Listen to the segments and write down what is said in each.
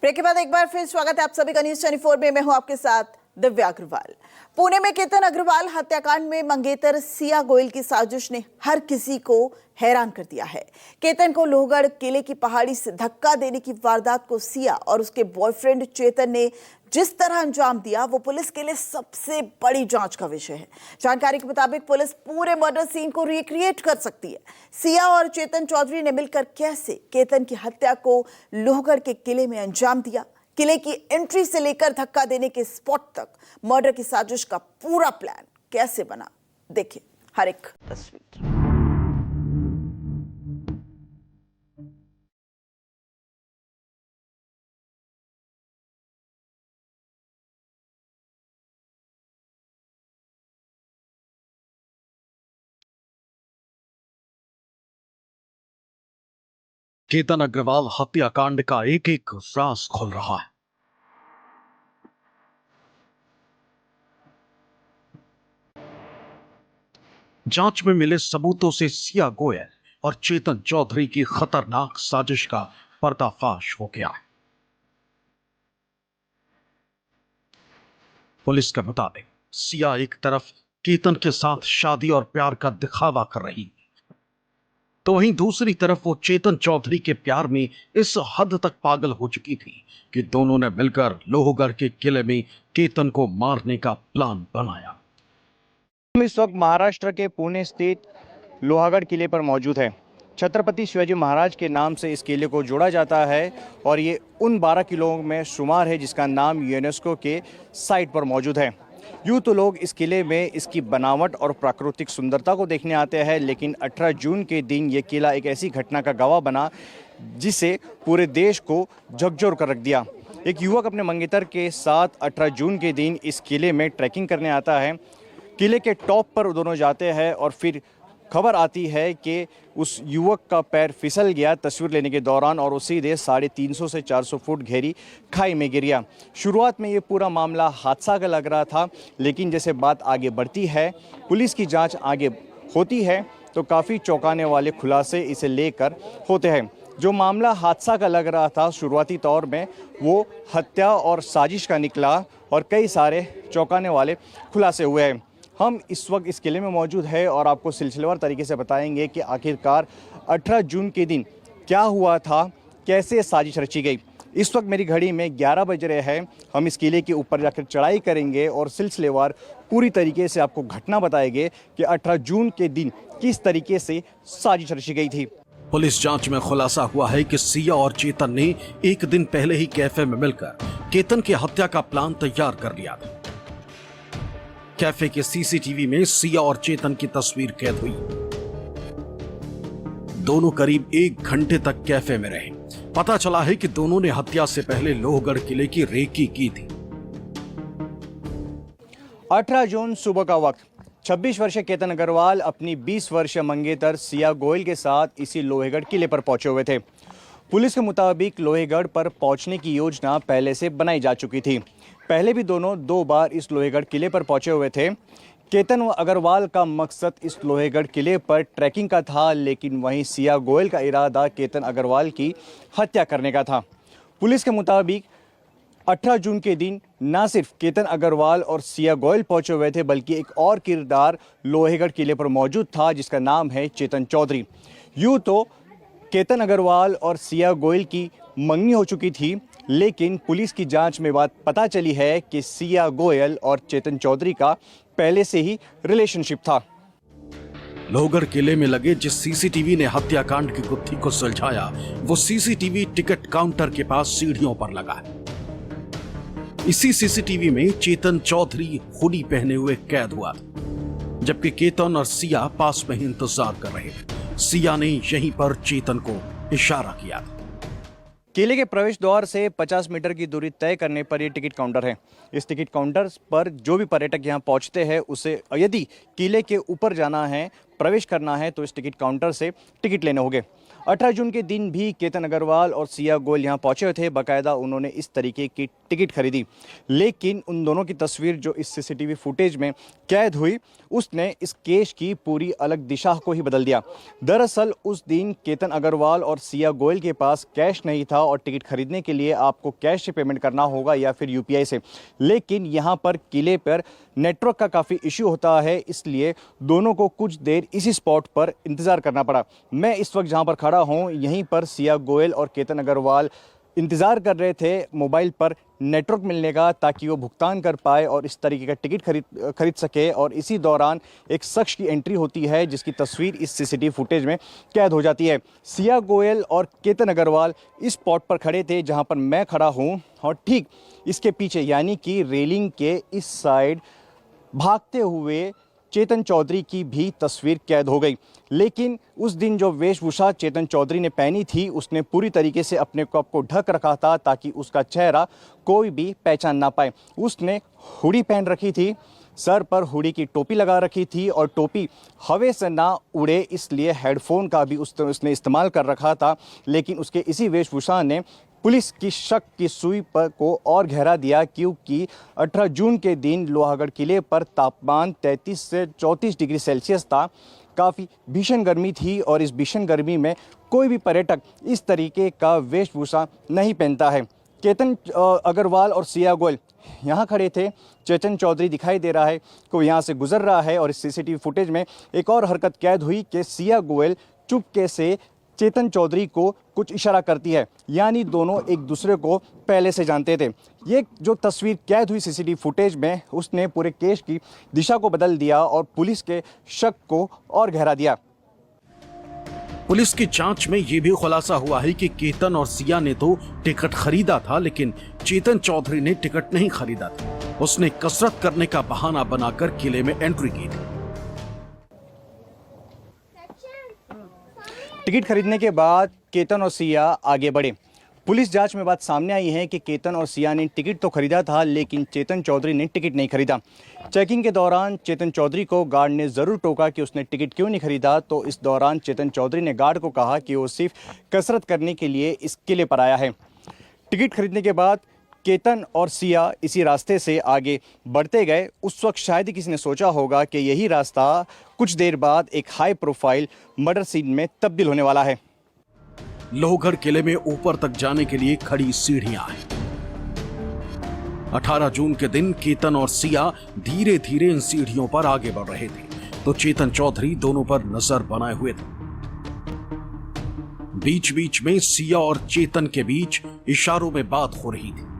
Break के बाद एक बार फिर स्वागत है आप सभी का न्यूज 24 में। मैं हूं आपके साथ दिव्या अग्रवाल। पुणे में केतन अग्रवाल हत्याकांड में मंगेतर सिया गोयल की साजिश ने हर किसी को हैरान कर दिया है। केतन को लोहगढ़ किले की पहाड़ी से धक्का देने की वारदात को सिया और उसके बॉयफ्रेंड चेतन ने जिस तरह अंजाम दिया वो पुलिस के लिए सबसे बड़ी जांच का विषय है। जानकारी के मुताबिक पुलिस पूरे मर्डर सीन को रिक्रिएट कर सकती है। सिया और चेतन चौधरी ने मिलकर कैसे केतन की हत्या को लोहगढ़ के किले में अंजाम दिया, किले की एंट्री से लेकर धक्का देने के स्पॉट तक मर्डर की साजिश का पूरा प्लान कैसे बना, देखिए हर एक तस्वीर। केतन अग्रवाल हत्याकांड का एक एक राज खुल रहा है। जांच में मिले सबूतों से सिया गोयल और चेतन चौधरी की खतरनाक साजिश का पर्दाफाश हो गया है। पुलिस के मुताबिक सिया एक तरफ केतन के साथ शादी और प्यार का दिखावा कर रही, तो वहीं दूसरी तरफ वो चेतन चौधरी के प्यार में इस हद तक पागल हो चुकी थी कि दोनों ने मिलकर लोहगढ़ के किले में केतन को मारने का प्लान बनाया। हम इस वक्त महाराष्ट्र के पुणे स्थित लोहागढ़ किले पर मौजूद हैं। छत्रपति शिवाजी महाराज के नाम से इस किले को जोड़ा जाता है और ये उन 12 किलों में शुमार है जिसका नाम यूनेस्को के साइट पर मौजूद है। यूँ तो लोग इस किले में इसकी बनावट और प्राकृतिक सुंदरता को देखने आते हैं, लेकिन 18 जून के दिन ये किला एक ऐसी घटना का गवाह बना जिसे पूरे देश को झकझोर कर रख दिया। एक युवक अपने मंगेतर के साथ 18 जून के दिन इस किले में ट्रैकिंग करने आता है। किले के टॉप पर दोनों जाते हैं और फिर खबर आती है कि उस युवक का पैर फिसल गया तस्वीर लेने के दौरान और वो सीधे 350 से 400 फुट गहरी खाई में गिर गया। शुरुआत में ये पूरा मामला हादसा का लग रहा था, लेकिन जैसे बात आगे बढ़ती है, पुलिस की जांच आगे होती है तो काफ़ी चौंकाने वाले खुलासे इसे लेकर होते हैं। जो मामला हादसा का लग रहा था शुरुआती तौर में, वो हत्या और साजिश का निकला और कई सारे चौंकाने वाले खुलासे हुए हैं। हम इस वक्त इस किले में मौजूद है और आपको सिलसिलेवार तरीके से बताएंगे कि आखिरकार 18 जून के दिन क्या हुआ था, कैसे साजिश रची गई। इस वक्त मेरी घड़ी में 11 बज रहे हैं। हम इस किले के ऊपर जाकर चढ़ाई करेंगे और सिलसिलेवार पूरी तरीके से आपको घटना बताएंगे कि 18 जून के दिन किस तरीके से साजिश रची गई थी। पुलिस जांच में खुलासा हुआ है कि सिया और चेतन ने एक दिन पहले ही कैफे में मिलकर केतन की हत्या का प्लान तैयार कर लिया था। कैफे के सीसीटीवी में सिया और चेतन की तस्वीर कैद हुई। दोनों करीब 1 घंटे तक कैफे में रहे। पता चला है कि दोनों ने हत्या से पहले लोहगढ़ किले की रेकी की थी। 18 जून सुबह का वक्त 26 वर्षीय केतन अग्रवाल अपनी 20 वर्षीय मंगेतर सिया गोयल के साथ इसी लोहेगढ़ किले पर पहुंचे हुए थे। पुलिस के मुताबिक लोहेगढ़ पर पहुंचने की योजना पहले से बनाई जा चुकी थी। पहले भी दोनों 2 बार इस लोहेगढ़ किले पर पहुंचे हुए थे। केतन व अग्रवाल का मकसद इस लोहेगढ़ किले पर ट्रैकिंग का था, लेकिन वहीं सिया गोयल का इरादा केतन अग्रवाल की हत्या करने का था। पुलिस के मुताबिक 18 जून के दिन न सिर्फ केतन अग्रवाल और सिया गोयल पहुंचे हुए थे, बल्कि एक और किरदार लोहेगढ़ किले पर मौजूद था जिसका नाम है चेतन चौधरी। यूँ तो केतन अग्रवाल और सिया गोयल की मंगनी हो चुकी थी, लेकिन पुलिस की जांच में बात पता चली है कि सिया गोयल और चेतन चौधरी का पहले से ही रिलेशनशिप था। लोहगढ़ किले में लगे जिस सीसीटीवी ने हत्याकांड की गुत्थी को सुलझाया, वो सीसीटीवी टिकट काउंटर के पास सीढ़ियों पर लगा है। इसी सीसीटीवी में चेतन चौधरी हुडी पहने हुए कैद हुआ था, जबकि केतन और सिया पास में ही इंतजार कर रहे थे। सिया ने यहीं पर चेतन को इशारा किया था। किले के प्रवेश द्वार से 50 मीटर की दूरी तय करने पर यह टिकट काउंटर है। इस टिकट काउंटर पर जो भी पर्यटक यहाँ पहुँचते हैं, उसे यदि किले के ऊपर जाना है, प्रवेश करना है, तो इस टिकट काउंटर से टिकट लेने होंगे। 18 जून के दिन भी केतन अग्रवाल और सिया गोयल यहाँ पहुंचे थे। बाकायदा उन्होंने इस तरीके की टिकट खरीदी, लेकिन उन दोनों की तस्वीर जो इस सीसीटीवी फुटेज में कैद हुई उसने इस केस की पूरी अलग दिशा को ही बदल दिया। दरअसल उस दिन केतन अग्रवाल और सिया गोयल के पास कैश नहीं था और टिकट खरीदने के लिए आपको कैश से पेमेंट करना होगा या फिर यूपीआई से, लेकिन यहाँ पर किले पर नेटवर्क का काफ़ी इश्यू होता है, इसलिए दोनों को कुछ देर इसी स्पॉट पर इंतज़ार करना पड़ा। मैं इस वक्त जहाँ पर खड़ा हूँ यहीं पर सिया गोयल और केतन अग्रवाल इंतज़ार कर रहे थे मोबाइल पर नेटवर्क मिलने का, ताकि वो भुगतान कर पाए और इस तरीके का टिकट खरीद सके। और इसी दौरान एक शख्स की एंट्री होती है जिसकी तस्वीर इस सीसीटीवी फुटेज में कैद हो जाती है। सिया गोयल और केतन अग्रवाल इस स्पॉट पर खड़े थे जहां पर मैं खड़ा हूं, और ठीक इसके पीछे यानी कि रेलिंग के इस साइड भागते हुए चेतन चौधरी की भी तस्वीर कैद हो गई। लेकिन उस दिन जो वेशभूषा चेतन चौधरी ने पहनी थी उसने पूरी तरीके से अपने कप को ढक रखा था ताकि उसका चेहरा कोई भी पहचान ना पाए। उसने हुडी पहन रखी थी, सर पर हुडी की टोपी लगा रखी थी और टोपी हवा से ना उड़े इसलिए हेडफोन का भी उसने इस्तेमाल कर रखा था। लेकिन उसके इसी वेशभूषा ने पुलिस की शक की सुई पर को और गहरा दिया, क्योंकि 18 जून के दिन लोहागढ़ किले पर तापमान 33 से 34 डिग्री सेल्सियस था। काफ़ी भीषण गर्मी थी और इस भीषण गर्मी में कोई भी पर्यटक इस तरीके का वेशभूषा नहीं पहनता है। केतन अग्रवाल और सिया गोयल यहाँ खड़े थे, चेतन चौधरी दिखाई दे रहा है कि वो यहाँ से गुजर रहा है। और इस सीसीटीवी फुटेज में एक और हरकत कैद हुई कि सिया गोयल चुपके से चेतन चौधरी को कुछ इशारा करती है, यानी दोनों एक दूसरे को पहले से जानते थे। ये जो तस्वीर कैद हुई सीसीटीवी फुटेज में उसने पूरे केस की दिशा को बदल दिया और पुलिस के शक को और गहरा दिया। पुलिस की जांच में यह भी खुलासा हुआ है कि केतन और सिया ने तो टिकट खरीदा था, लेकिन चेतन चौधरी ने टिकट नहीं खरीदा था। उसने कसरत करने का बहाना बनाकर किले में एंट्री की थी। टिकट खरीदने के बाद केतन और सिया आगे बढ़े। पुलिस जांच में बात सामने आई है कि केतन और सिया ने टिकट तो खरीदा था, लेकिन चेतन चौधरी ने टिकट नहीं खरीदा। चेकिंग के दौरान चेतन चौधरी को गार्ड ने ज़रूर टोका कि उसने टिकट क्यों नहीं खरीदा। तो इस दौरान चेतन चौधरी ने गार्ड को कहा कि वो सिर्फ कसरत करने के लिए इस किले पर आया है। टिकट खरीदने के बाद केतन और सिया इसी रास्ते से आगे बढ़ते गए। उस वक्त शायद ही किसी ने सोचा होगा कि यही रास्ता कुछ देर बाद एक हाई प्रोफाइल मर्डर सीन में तब्दील होने वाला है। लोहगढ़ किले में ऊपर तक जाने के लिए खड़ी सीढ़ियां हैं। 18 जून के दिन केतन और सिया धीरे धीरे इन सीढ़ियों पर आगे बढ़ रहे थे, तो चेतन चौधरी दोनों पर नजर बनाए हुए थे। बीच बीच में सिया और चेतन के बीच इशारों में बात हो रही थी।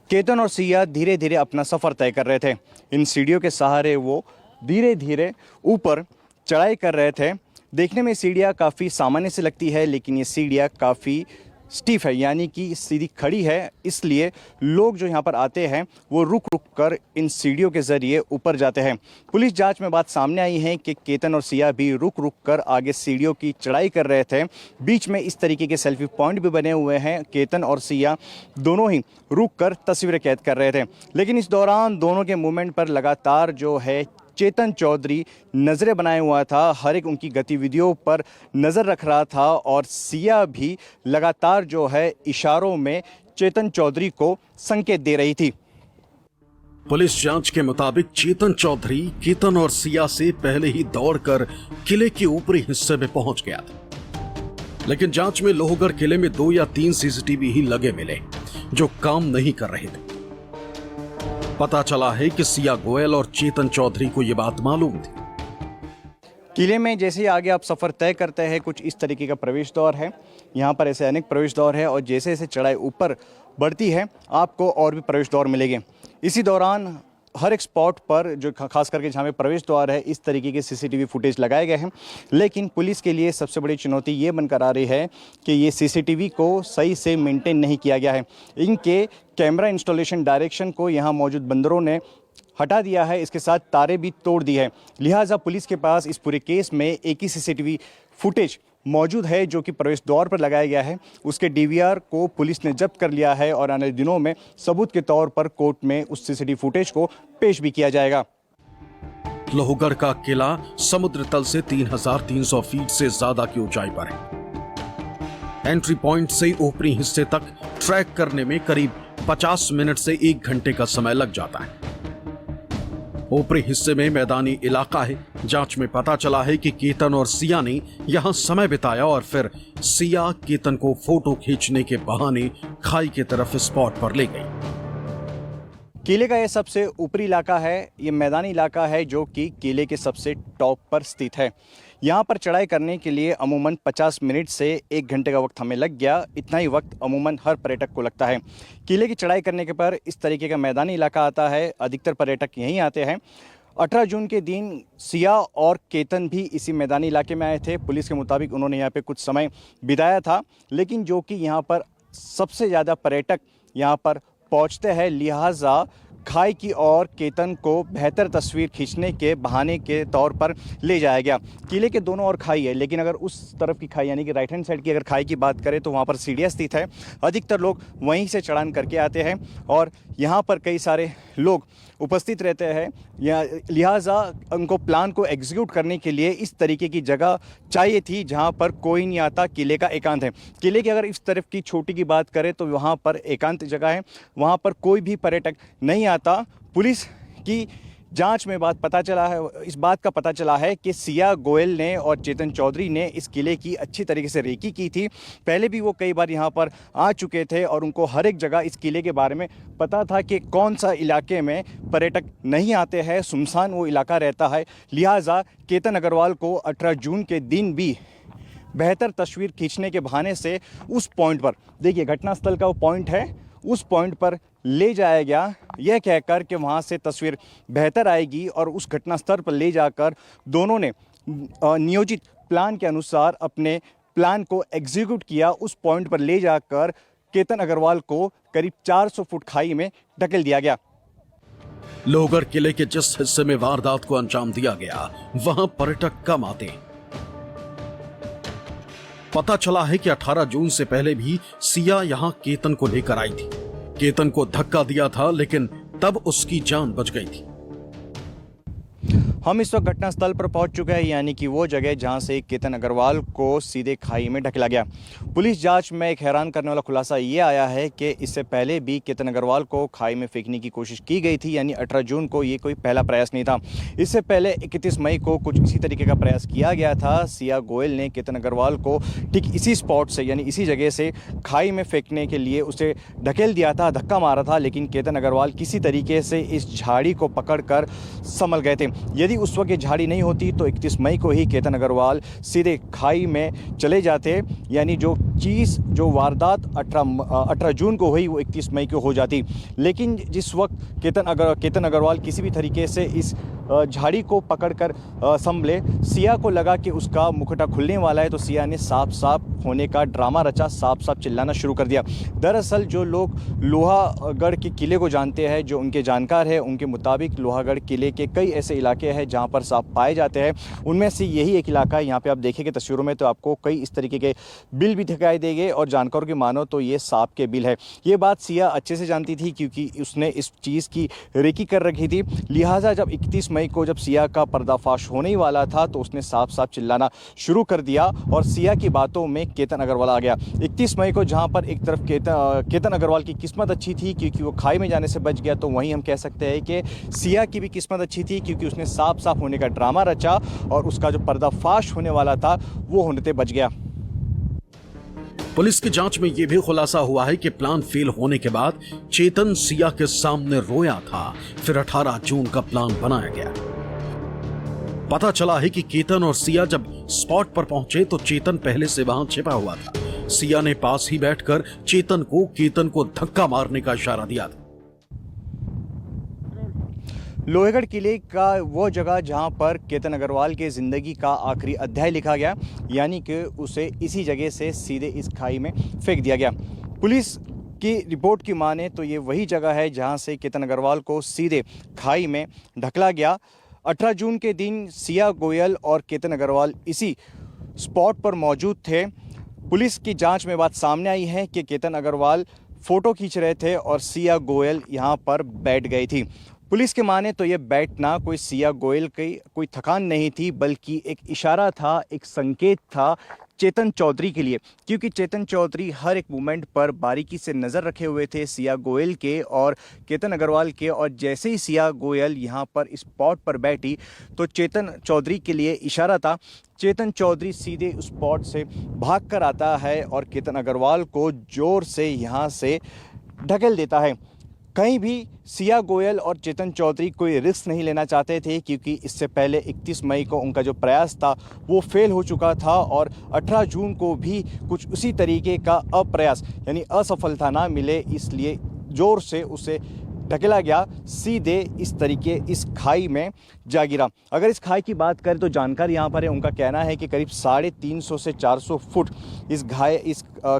केतन और सिया धीरे धीरे अपना सफ़र तय कर रहे थे। इन सीढ़ियों के सहारे वो धीरे धीरे ऊपर चढ़ाई कर रहे थे। देखने में सीढ़ियाँ काफ़ी सामान्य से लगती है, लेकिन ये सीढ़ियाँ काफ़ी स्टीफ है, यानी कि सीधी खड़ी है। इसलिए लोग जो यहाँ पर आते हैं वो रुक रुक कर इन सीढ़ियों के ज़रिए ऊपर जाते हैं। पुलिस जांच में बात सामने आई है कि केतन और सिया भी रुक रुक कर आगे सीढ़ियों की चढ़ाई कर रहे थे। बीच में इस तरीके के सेल्फी पॉइंट भी बने हुए हैं। केतन और सिया दोनों ही रुक कर तस्वीरें कैद कर रहे थे, लेकिन इस दौरान दोनों के मूवमेंट पर लगातार जो है चेतन चौधरी नज़रें बनाए हुआ था, हर एक उनकी गतिविधियों पर नज़र रख रहा था। और सिया भी लगातार जो है इशारों में चेतन चौधरी को संकेत दे रही थी। पुलिस जांच के मुताबिक चेतन चौधरी केतन और सिया से पहले ही दौड़कर किले के ऊपरी हिस्से में पहुंच गया था, लेकिन जांच में लोहगढ़ किले में 2 या 3 सीसीटीवी ही लगे मिले जो काम नहीं कर रहे थे। पता चला है कि सिया गोयल और चेतन चौधरी को यह बात मालूम थी। किले में जैसे ही आगे आप सफ़र तय करते हैं कुछ इस तरीके का प्रवेश द्वार है। यहाँ पर ऐसे अनेक प्रवेश द्वार है और जैसे जैसे चढ़ाई ऊपर बढ़ती है आपको और भी प्रवेश द्वार मिलेंगे। इसी दौरान हर एक स्पॉट पर जो खास करके जहाँ पे प्रवेश द्वार है इस तरीके के सीसीटीवी फुटेज लगाए गए हैं। लेकिन पुलिस के लिए सबसे बड़ी चुनौती ये बनकर आ रही है कि ये सीसीटीवी को सही से मेंटेन नहीं किया गया है। इनके कैमरा इंस्टॉलेशन डायरेक्शन को यहाँ मौजूद बंदरों ने हटा दिया है, इसके साथ तारें भी तोड़ दी है। लिहाजा पुलिस के पास इस पूरे केस में एक ही सीसीटीवी फुटेज मौजूद है जो कि प्रवेश द्वार पर लगाया गया है। उसके डीवीआर को पुलिस ने जब्त कर लिया है और आने दिनों में सबूत के तौर पर कोर्ट में उस सीसीटीवी फुटेज को पेश भी किया जाएगा। लोहगढ़ का किला समुद्र तल से 3,300 फीट से ज्यादा की ऊंचाई पर है। एंट्री पॉइंट से ऊपरी हिस्से तक ट्रैक करने में करीब 50 मिनट से 1 घंटे का समय लग जाता है। ऊपरी हिस्से में मैदानी इलाका है। जांच में पता चला है कि केतन और सिया ने यहां समय बिताया और फिर सिया केतन को फोटो खींचने के बहाने खाई की तरफ स्पॉट पर ले गई। किले का ये सबसे ऊपरी इलाका है, ये मैदानी इलाका है जो कि किले के सबसे टॉप पर स्थित है। यहाँ पर चढ़ाई करने के लिए अमूमन 50 मिनट से 1 घंटे का वक्त हमें लग गया। इतना ही वक्त अमूमन हर पर्यटक को लगता है। किले की चढ़ाई करने के पर इस तरीके का मैदानी इलाका आता है। अधिकतर पर्यटक यहीं आते हैं। 18 जून के दिन सिया और केतन भी इसी मैदानी इलाके में आए थे। पुलिस के मुताबिक उन्होंने यहाँ पे कुछ समय बिताया था, लेकिन जो कि यहाँ पर सबसे ज़्यादा पर्यटक यहाँ पर पहुँचते हैं, लिहाजा खाई की ओर केतन को बेहतर तस्वीर खींचने के बहाने के तौर पर ले जाया गया। किले के दोनों ओर खाई है, लेकिन अगर उस तरफ की खाई यानी कि राइट हैंड साइड की अगर खाई की बात करें तो वहाँ पर सीढ़ियाँ स्थित है। अधिकतर लोग वहीं से चढ़ान करके आते हैं और यहाँ पर कई सारे लोग उपस्थित रहते हैं। लिहाजा उनको प्लान को एग्जीक्यूट करने के लिए इस तरीके की जगह चाहिए थी जहाँ पर कोई नहीं आता। किले का एकांत है। किले की अगर इस तरफ की छोटी की बात करें तो वहाँ पर एकांत जगह है, वहाँ पर कोई भी पर्यटक नहीं आता। पुलिस की जांच में इस बात का पता चला है कि सिया गोयल ने और चेतन चौधरी ने इस किले की अच्छी तरीके से रेकी की थी। पहले भी वो कई बार यहाँ पर आ चुके थे और उनको हर एक जगह इस किले के बारे में पता था कि कौन सा इलाके में पर्यटक नहीं आते हैं, सुनसान वो इलाका रहता है। लिहाजा केतन अग्रवाल को 18 जून के दिन भी बेहतर तस्वीर खींचने के बहाने से उस पॉइंट पर, देखिए घटनास्थल का वो पॉइंट है, उस पॉइंट पर ले जाया गया, यह कहकर कि वहाँ से तस्वीर बेहतर आएगी। और उस घटनास्थल पर ले जाकर दोनों ने नियोजित प्लान के अनुसार अपने प्लान को एग्जीक्यूट किया। उस पॉइंट पर ले जाकर केतन अग्रवाल को करीब 400 फुट खाई में ढकेल दिया गया। लोहगढ़ किले के जिस हिस्से में वारदात को अंजाम दिया गया वहां पर्यटक कम आते हैं। पता चला है कि 18 जून से पहले भी सिया यहां केतन को लेकर आई थी। केतन को धक्का दिया था, लेकिन तब उसकी जान बच गई थी। हम इस वक्त घटनास्थल पर पहुंच चुके हैं, यानी कि वो जगह जहां से केतन अग्रवाल को सीधे खाई में ढकेला गया। पुलिस जांच में एक हैरान करने वाला खुलासा ये आया है कि इससे पहले भी केतन अग्रवाल को खाई में फेंकने की कोशिश की गई थी, यानी 18 जून को ये कोई पहला प्रयास नहीं था। इससे पहले 31 मई को कुछ इसी तरीके का प्रयास किया गया था। सिया गोयल ने केतन अग्रवाल को ठीक इसी स्पॉट से यानी इसी जगह से खाई में फेंकने के लिए उसे ढकेल दिया था, धक्का मारा था, लेकिन केतन अग्रवाल किसी तरीके से इस झाड़ी को पकड़कर संभल गए थे। यदि उस वक्त ये झाड़ी नहीं होती तो 31 मई को ही केतन अग्रवाल सीधे खाई में चले जाते, यानी जो वारदात 18 जून को हुई वो 31 मई को हो जाती। लेकिन जिस वक्त केतन अग्रवाल किसी भी तरीके से इस झाड़ी को पकड़कर संभले, सिया को लगा कि उसका मुखटा खुलने वाला है, तो सिया ने साफ साफ होने का ड्रामा रचा, साफ साफ चिल्लाना शुरू कर दिया। दरअसल जो लोग लोहागढ़ के किले को जानते हैं, जो उनके जानकार हैं, उनके मुताबिक लोहागढ़ किले के कई ऐसे इलाके हैं जहां पर सांप पाए जाते हैं। उनमें से यही एक इलाका है। यहाँ पे आप देखेंगे तस्वीरों में तो आपको कई इस तरीके के बिल भी दिखाई देंगे और जानकारों की मानो तो ये सांप के बिल है। ये बात सिया अच्छे से जानती थी क्योंकि उसने इस चीज़ की रेकी कर रखी थी। लिहाजा जब 31 मई को जब सिया का पर्दाफाश होने ही वाला था तो उसने साफ साफ चिल्लाना शुरू कर दिया और सिया की बातों में केतन अग्रवाल आ गया। 31 मई को जहां पर एक तरफ केतन अग्रवाल की किस्मत अच्छी थी क्योंकि वो खाई में जाने से बच गया, तो वहीं हम कह सकते हैं कि सिया की भी किस्मत अच्छी थी क्योंकि उसने साफ साफ होने का ड्रामा रचा और उसका जो पर्दाफाश होने वाला था वो होने से बच गया। पुलिस की जांच में यह भी खुलासा हुआ है कि प्लान फेल होने के बाद चेतन सिया के सामने रोया था, फिर 18 जून का प्लान बनाया गया। पता चला है कि केतन और सिया जब स्पॉट पर पहुंचे तो चेतन पहले से वहां छिपा हुआ था। सिया ने पास ही बैठकर केतन को धक्का मारने का इशारा दिया था। लोहगढ़ किले का वो जगह जहां पर केतन अग्रवाल के ज़िंदगी का आखिरी अध्याय लिखा गया, यानी कि उसे इसी जगह से सीधे इस खाई में फेंक दिया गया। पुलिस की रिपोर्ट की माने तो ये वही जगह है जहां से केतन अग्रवाल को सीधे खाई में ढकला गया। 18 जून के दिन सिया गोयल और केतन अग्रवाल इसी स्पॉट पर मौजूद थे। पुलिस की जांच में बात सामने आई है कि केतन अग्रवाल फ़ोटो खींच रहे थे और सिया गोयल यहां पर बैठ गई थी। पुलिस के माने तो ये बैठना कोई सिया गोयल की कोई थकान नहीं थी, बल्कि एक इशारा था, एक संकेत था चेतन चौधरी के लिए, क्योंकि चेतन चौधरी हर एक मूवमेंट पर बारीकी से नज़र रखे हुए थे सिया गोयल के और केतन अग्रवाल के। और जैसे ही सिया गोयल यहाँ पर स्पॉट पर बैठी तो चेतन चौधरी के लिए इशारा था। चेतन चौधरी सीधे उस स्पॉट से भाग कर आता है और केतन अग्रवाल को ज़ोर से यहाँ से ढकेल देता है। कहीं भी सिया गोयल और चेतन चौधरी कोई रिस्क नहीं लेना चाहते थे, क्योंकि इससे पहले 31 मई को उनका जो प्रयास था वो फेल हो चुका था और 18 जून को भी कुछ उसी तरीके का अप्रयास यानी असफलता ना मिले, इसलिए ज़ोर से उसे ढकेला गया, सीधे इस तरीके इस खाई में जा गिरा। अगर इस खाई की बात करें तो जानकारी यहाँ पर है, उनका कहना है कि करीब 350 से 400 फुट इस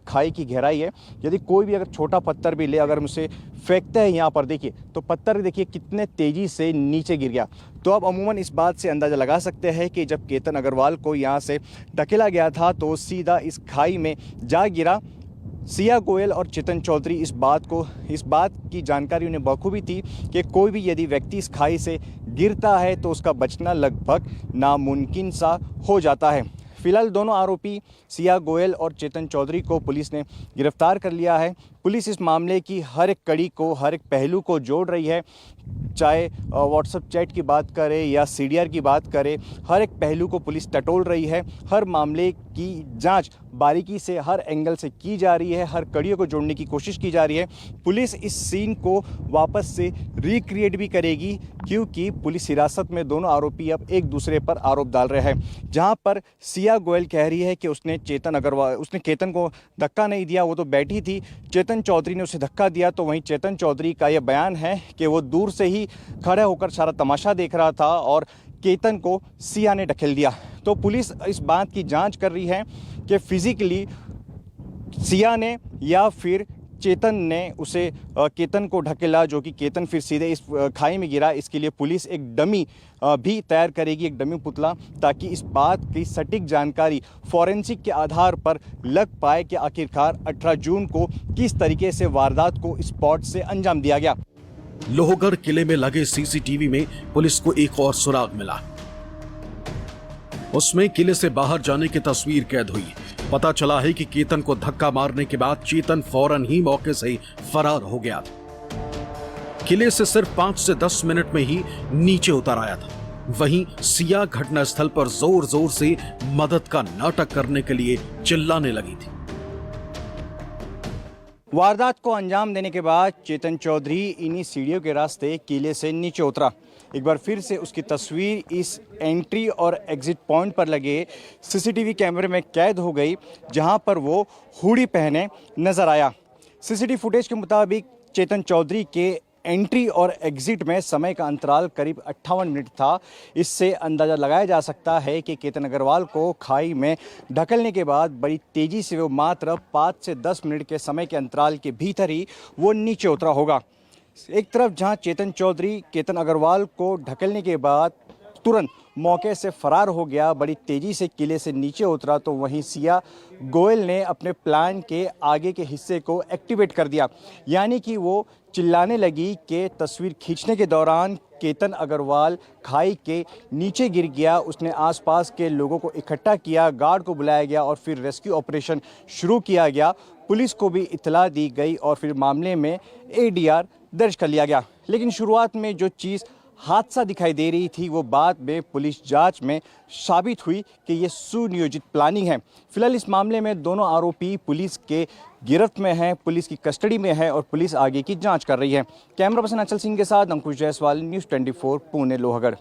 खाई की गहराई है। यदि कोई भी अगर छोटा पत्थर भी ले, अगर उसे फेंकते हैं यहाँ पर, देखिए तो पत्थर देखिए कितने तेज़ी से नीचे गिर गया। तो आप अमूमन इस बात से अंदाज़ा लगा सकते हैं कि जब केतन अग्रवाल को यहाँ से ढकेला गया था तो सीधा इस खाई में जा गिरा। सिया गोयल और चेतन चौधरी इस बात की जानकारी उन्हें बखूबी थी कि कोई भी यदि व्यक्ति इस खाई से गिरता है तो उसका बचना लगभग नामुमकिन सा हो जाता है। फिलहाल दोनों आरोपी सिया गोयल और चेतन चौधरी को पुलिस ने गिरफ्तार कर लिया है। पुलिस इस मामले की हर एक कड़ी को, हर एक पहलू को जोड़ रही है, चाहे व्हाट्सएप चैट की बात करें या सीडीआर की बात करें, हर एक पहलू को पुलिस टटोल रही है। हर मामले की जांच बारीकी से हर एंगल से की जा रही है, हर कड़ियों को जोड़ने की कोशिश की जा रही है। पुलिस इस सीन को वापस से रिक्रिएट भी करेगी, क्योंकि पुलिस हिरासत में दोनों आरोपी अब एक दूसरे पर आरोप डाल रहे हैं। जहां पर सिया गोयल कह रही है कि उसने केतन को धक्का नहीं दिया, वो तो बैठी थी, चेतन चौधरी ने उसे धक्का दिया, तो वहीं चेतन चौधरी का यह बयान है कि वो दूर से ही खड़े होकर सारा तमाशा देख रहा था और केतन को सिया ने ढकेल दिया। तो पुलिस इस बात की जांच कर रही है कि फिजिकली सिया ने या फिर चेतन ने उसे केतन को ढकेला, जो कि केतन फिर सीधे इस खाई में गिरा। इसके लिए पुलिस एक डमी भी तैयार करेगी, एक डमी पुतला, ताकि इस बात की सटीक जानकारी फॉरेंसिक के आधार पर लग पाए कि आखिरकार 18 जून को किस तरीके से वारदात को स्पॉट से अंजाम दिया गया। लोहगढ़ किले में लगे सीसीटीवी में पुलिस को एक और सुराग मिला। उसमें किले से बाहर जाने की तस्वीर कैद हुई। पता चला है कि केतन को धक्का मारने के बाद चेतन फौरन ही मौके से फरार हो गया था। किले से सिर्फ 5 से 10 मिनट में ही नीचे उतर आया था। वहीं सिया घटनास्थल पर जोर जोर से मदद का नाटक करने के लिए चिल्लाने लगी थी। वारदात को अंजाम देने के बाद चेतन चौधरी इन्हीं सीढ़ियों के रास्ते किले से नीचे उतरा। एक बार फिर से उसकी तस्वीर इस एंट्री और एग्जिट पॉइंट पर लगे सीसीटीवी कैमरे में कैद हो गई, जहां पर वो हुडी पहने नजर आया। सीसीटीवी फुटेज के मुताबिक चेतन चौधरी के एंट्री और एग्जिट में समय का अंतराल करीब 58 मिनट था। इससे अंदाज़ा लगाया जा सकता है कि केतन अग्रवाल को खाई में ढकलने के बाद बड़ी तेज़ी से वो मात्र 5 से 10 मिनट के समय के अंतराल के भीतर ही वो नीचे उतरा होगा। एक तरफ जहां चेतन चौधरी केतन अग्रवाल को ढकलने के बाद तुरंत मौके से फरार हो गया, बड़ी तेज़ी से किले से नीचे उतरा, तो वहीं सिया गोयल ने अपने प्लान के आगे के हिस्से को एक्टिवेट कर दिया। यानी कि वो चिल्लाने लगी कि तस्वीर खींचने के दौरान केतन अग्रवाल खाई के नीचे गिर गया। उसने आसपास के लोगों को इकट्ठा किया, गार्ड को बुलाया गया और फिर रेस्क्यू ऑपरेशन शुरू किया गया। पुलिस को भी इत्तला दी गई और फिर मामले में ADR दर्ज कर लिया गया। लेकिन शुरुआत में जो चीज़ हादसा दिखाई दे रही थी वो बाद में पुलिस जांच में साबित हुई कि ये सुनियोजित प्लानिंग है। फिलहाल इस मामले में दोनों आरोपी पुलिस के गिरफ्त में हैं, पुलिस की कस्टडी में है और पुलिस आगे की जांच कर रही है। कैमरा पर्सन अंचल सिंह के साथ अंकुश जायसवाल, न्यूज़ 24 पुणे लोहगढ़।